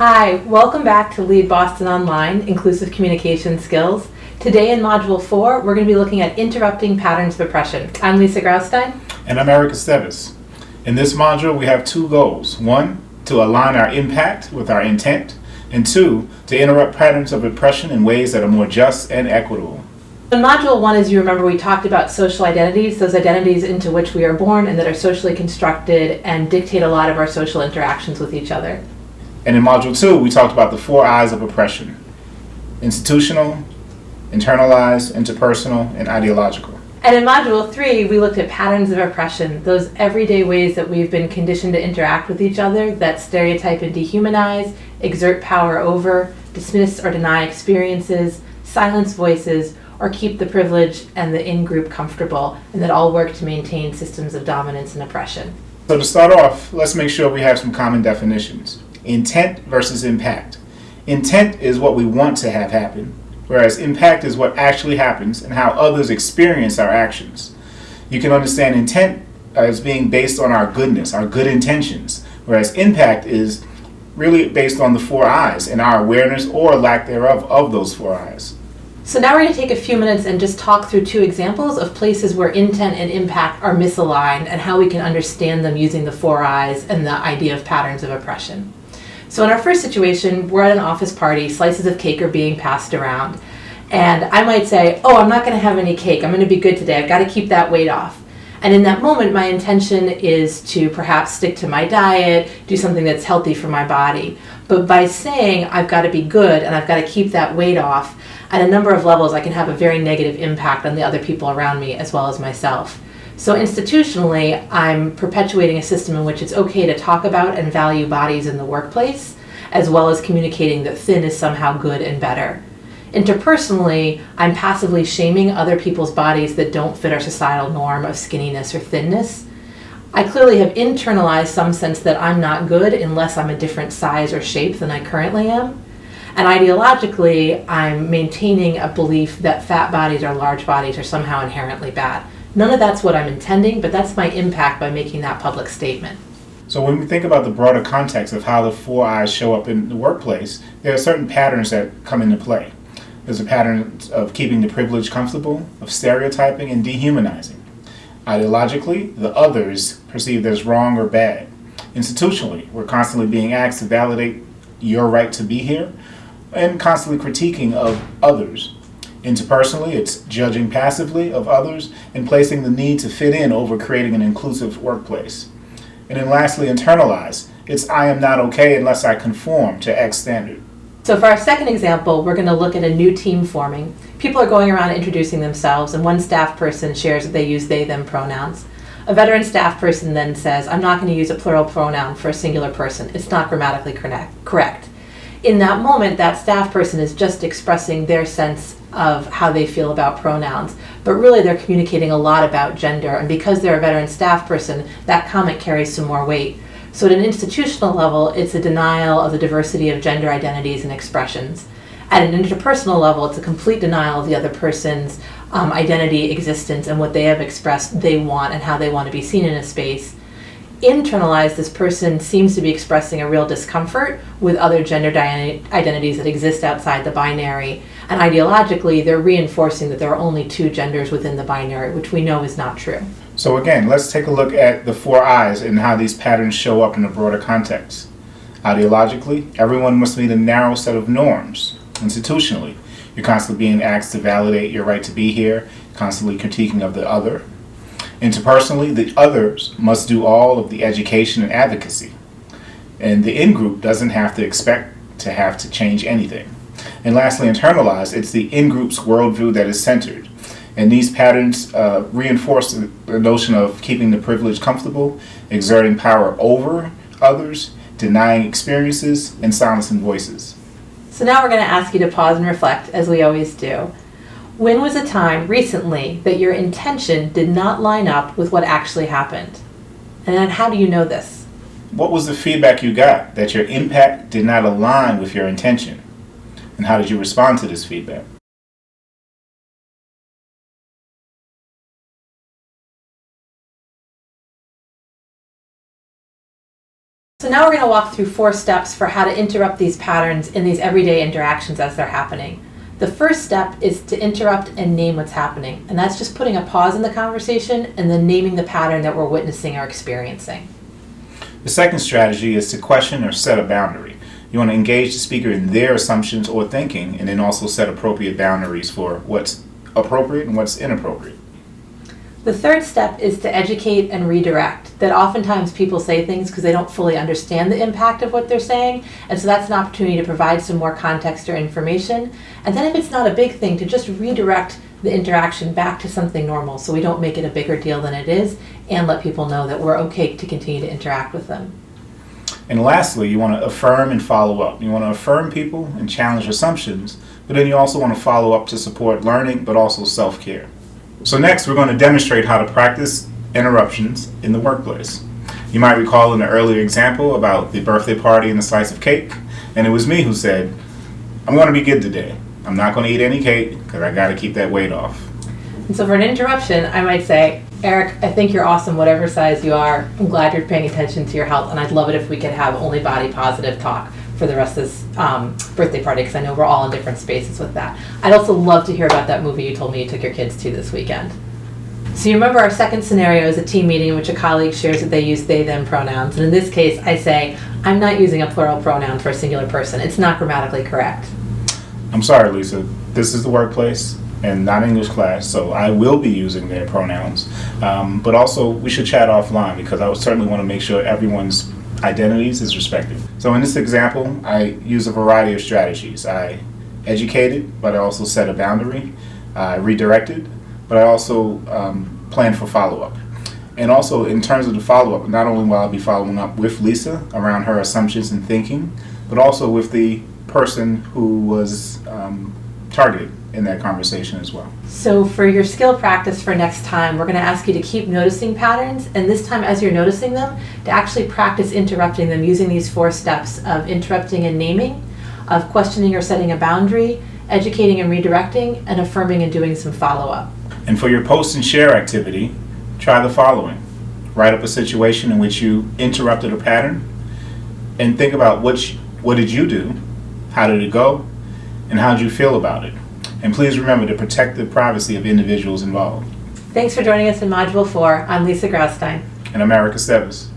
Hi, welcome back to LeadBoston Online, Inclusive Communication Skills. Today in Module 4, we're going to be looking at interrupting patterns of oppression. I'm Lisa Graustein. And I'm Eric Esteves. In this module, we have two goals. One, to align our impact with our intent. And two, to interrupt patterns of oppression in ways that are more just and equitable. In Module 1, as you remember, we talked about social identities, those identities into which we are born and that are socially constructed and dictate a lot of our social interactions with each other. And in Module 2, we talked about the 4 I's of oppression: institutional, internalized, interpersonal, and ideological. And in Module 3, we looked at patterns of oppression, those everyday ways that we've been conditioned to interact with each other that stereotype and dehumanize, exert power over, dismiss or deny experiences, silence voices, or keep the privileged and the in-group comfortable, and that all work to maintain systems of dominance and oppression. So to start off, let's make sure we have some common definitions. Intent versus impact. Intent is what we want to have happen, whereas impact is what actually happens and how others experience our actions. You can understand intent as being based on our goodness, our good intentions, whereas impact is really based on the 4 I's and our awareness or lack thereof of those 4 I's. So now we're going to take a few minutes and just talk through 2 examples of places where intent and impact are misaligned and how we can understand them using the 4 I's and the idea of patterns of oppression. So in our first situation, we're at an office party, slices of cake are being passed around, and I might say, oh, I'm not going to have any cake, I'm going to be good today, I've got to keep that weight off. And in that moment, my intention is to perhaps stick to my diet, do something that's healthy for my body. But by saying I've got to be good and I've got to keep that weight off, at a number of levels, I can have a very negative impact on the other people around me as well as myself. So institutionally, I'm perpetuating a system in which it's okay to talk about and value bodies in the workplace, as well as communicating that thin is somehow good and better. Interpersonally, I'm passively shaming other people's bodies that don't fit our societal norm of skinniness or thinness. I clearly have internalized some sense that I'm not good unless I'm a different size or shape than I currently am. And ideologically, I'm maintaining a belief that fat bodies or large bodies are somehow inherently bad. None of that's what I'm intending, but that's my impact by making that public statement. So when we think about the broader context of how the 4 I's show up in the workplace, there are certain patterns that come into play. There's a pattern of keeping the privileged comfortable, of stereotyping and dehumanizing. Ideologically, the others perceived as wrong or bad. Institutionally, we're constantly being asked to validate your right to be here and constantly critiquing of others. Interpersonally, it's judging passively of others and placing the need to fit in over creating an inclusive workplace. And then lastly, internalized, it's I am not okay unless I conform to X standard. So for our second example, we're going to look at a new team forming. People are going around introducing themselves, and one staff person shares that they use they, them pronouns. A veteran staff person then says, I'm not going to use a plural pronoun for a singular person. It's not grammatically correct. In that moment, that staff person is just expressing their sense of how they feel about pronouns, but really they're communicating a lot about gender, and because they're a veteran staff person, that comment carries some more weight. So at an institutional level, it's a denial of the diversity of gender identities and expressions. At an interpersonal level, it's a complete denial of the other person's identity, existence, and what they have expressed they want and how they want to be seen in a space. Internalized, this person seems to be expressing a real discomfort with other gender identities that exist outside the binary, and ideologically they're reinforcing that there are only 2 genders within the binary, which we know is not true. So again, let's take a look at the 4 I's and how these patterns show up in a broader context. Ideologically, everyone must meet a narrow set of norms. Institutionally, you're constantly being asked to validate your right to be here, constantly critiquing of the other. Interpersonally, the others must do all of the education and advocacy. And the in-group doesn't have to expect to have to change anything. And lastly, internalized, it's the in-group's worldview that is centered. And these patterns reinforce the notion of keeping the privileged comfortable, exerting power over others, denying experiences, and silencing voices. So now we're going to ask you to pause and reflect, as we always do. When was a time recently that your intention did not line up with what actually happened? And then how do you know this? What was the feedback you got that your impact did not align with your intention? And how did you respond to this feedback? So now we're going to walk through 4 steps for how to interrupt these patterns in these everyday interactions as they're happening. The first step is to interrupt and name what's happening, and that's just putting a pause in the conversation and then naming the pattern that we're witnessing or experiencing. The second strategy is to question or set a boundary. You want to engage the speaker in their assumptions or thinking, and then also set appropriate boundaries for what's appropriate and what's inappropriate. The third step is to educate and redirect. That oftentimes people say things because they don't fully understand the impact of what they're saying, and so that's an opportunity to provide some more context or information. And then if it's not a big thing, to just redirect the interaction back to something normal so we don't make it a bigger deal than it is, and let people know that we're okay to continue to interact with them. And lastly, you want to affirm and follow up. You want to affirm people and challenge assumptions, but then you also want to follow up to support learning, but also self-care. So next, we're going to demonstrate how to practice interruptions in the workplace. You might recall in the earlier example about the birthday party and the slice of cake, and it was me who said, I'm going to be good today. I'm not going to eat any cake because I got to keep that weight off. And so for an interruption, I might say, Eric, I think you're awesome, whatever size you are. I'm glad you're paying attention to your health, and I'd love it if we could have only body positive talk for the rest of this birthday party, because I know we're all in different spaces with that. I'd also love to hear about that movie you told me you took your kids to this weekend. So you remember our second scenario is a team meeting in which a colleague shares that they use they, them pronouns. And in this case, I say, I'm not using a plural pronoun for a singular person. It's not grammatically correct. I'm sorry, Lisa. This is the workplace and not English class, so I will be using their pronouns. But also, we should chat offline because I would certainly want to make sure everyone's identities is respected. So in this example, I use a variety of strategies. I educated, but I also set a boundary. I redirected, but I also planned for follow-up. And also in terms of the follow-up, not only will I be following up with Lisa around her assumptions and thinking, but also with the person who was targeted in that conversation as well. So for your skill practice for next time, we're going to ask you to keep noticing patterns, and this time as you're noticing them, to actually practice interrupting them using these 4 steps of interrupting and naming, of questioning or setting a boundary, educating and redirecting, and affirming and doing some follow-up. And for your post and share activity, try the following. Write up a situation in which you interrupted a pattern, and think about what did you do, how did it go, and how did you feel about it. And please remember to protect the privacy of individuals involved. Thanks for joining us in Module 4. I'm Lisa Graustein. And I'm Eric Esteves.